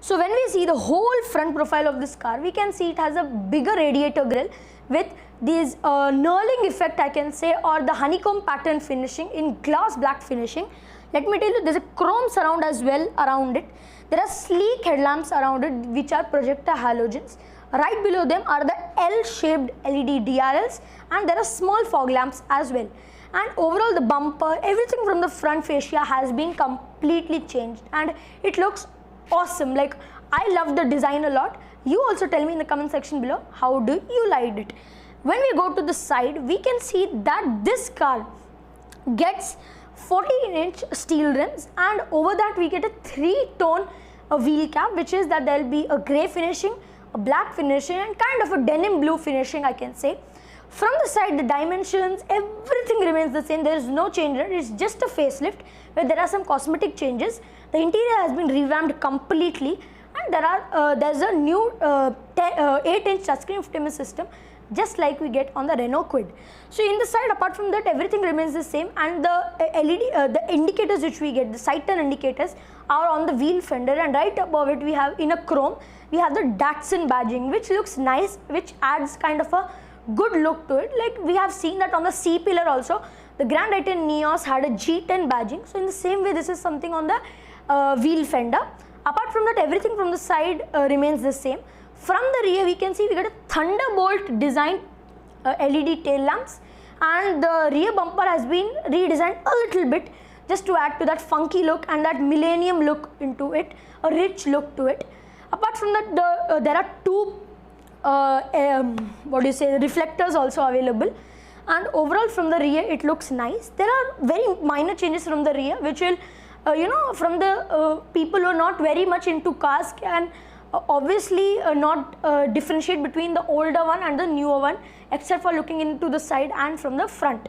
So when we see the whole front profile of this car, we can see it has a bigger radiator grille with these knurling effect, I can say, or the honeycomb pattern finishing in gloss black finishing. Let me tell you, there's a chrome surround as well around it. There are sleek headlamps around it which are projector halogens. Right below them are the L-shaped LED DRLs, and there are small fog lamps as well. And overall the bumper, everything from the front fascia has been completely changed and it looks awesome. Like, I love the design a lot. You also tell me in the comment section below, how do you like it? When we go to the side, we can see that this car gets 14-inch steel rims, and over that we get a 3-tone wheel cap, which is that there will be a grey finishing, a black finishing, and kind of a denim blue finishing, I can say. From the side, the dimensions, everything remains the same. There is no change. It's just a facelift where there are some cosmetic changes. The interior has been revamped completely, and there's a new 8-inch touchscreen infotainment system, just like we get on the Renault Kwid. So in the side, apart from that, everything remains the same, and the indicators which we get, the side turn indicators, are on the wheel fender, and right above it we have, in a chrome, we have the Datsun badging, which looks nice, which adds kind of a good look to it. Like, we have seen that on the C-pillar also, the Grand i10 Nios had a G10 badging. So in the same way, this is something on the wheel fender. Apart from that, everything from the side remains the same. From the rear, we can see we get a Thunderbolt design LED tail lamps, and the rear bumper has been redesigned a little bit just to add to that funky look and that millennium look into it, a rich look to it. Apart from that, there are two reflectors also available, and overall from the rear it looks nice. There are very minor changes from the rear which will from the people who are not very much into cars can obviously not differentiate between the older one and the newer one, except for looking into the side and from the front.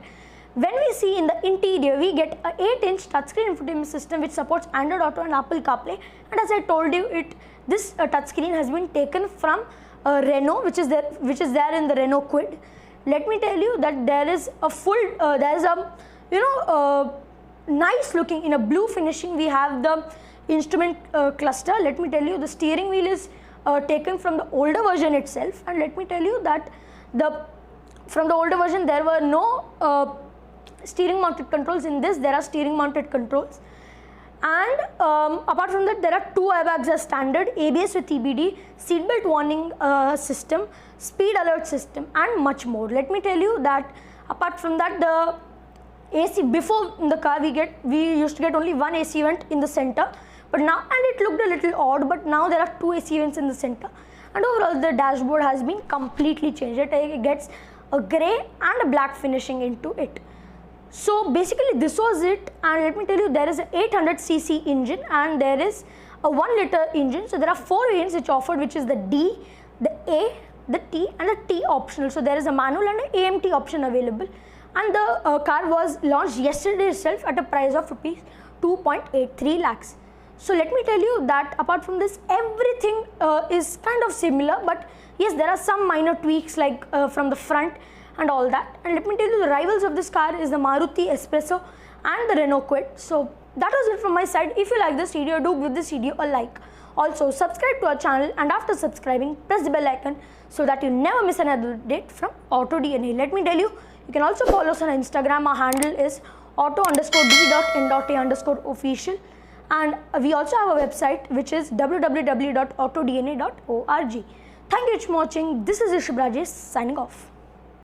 When we see in the interior, we get a 8-inch touchscreen infotainment system which supports Android Auto and Apple CarPlay, and as I told you, this touchscreen has been taken from Renault, which is there in the Renault Kwid. Let me tell you that there is a full nice looking, in a blue finishing, we have the instrument cluster. Let me tell you, the steering wheel is taken from the older version itself, and let me tell you that from the older version there were no steering mounted controls. In this, there are steering mounted controls. And apart from that, there are two airbags as standard, ABS with EBD, seatbelt warning system, speed alert system, and much more. Let me tell you that apart from that, the AC, before in the car we used to get only one AC vent in the center, but now, and it looked a little odd, but now there are two AC vents in the center, and overall the dashboard has been completely changed. It gets a grey and a black finishing into it. So basically this was it, and let me tell you, there is an 800cc engine and there is a 1-liter engine. So there are 4 variants which offered, which is the D, the A, the T, and the T optional. So there is a manual and an AMT option available, and the car was launched yesterday itself at a price of rupees 2.83 lakhs. So let me tell you that apart from this, everything is kind of similar, but yes, there are some minor tweaks like from the front and all that. And let me tell you, the rivals of this car is the Maruti Espresso and the Renault Kwid. So that was it from my side. If you like this video, do give this video a like. Also subscribe to our channel, and after subscribing, press the bell icon so that you never miss another update from AutoDNA. Let me tell you, you can also follow us on Instagram. Our handle is auto_d.n.a_official, and we also have a website which is www.autodna.org. Thank you for watching. This is Rishabh Rajesh signing off.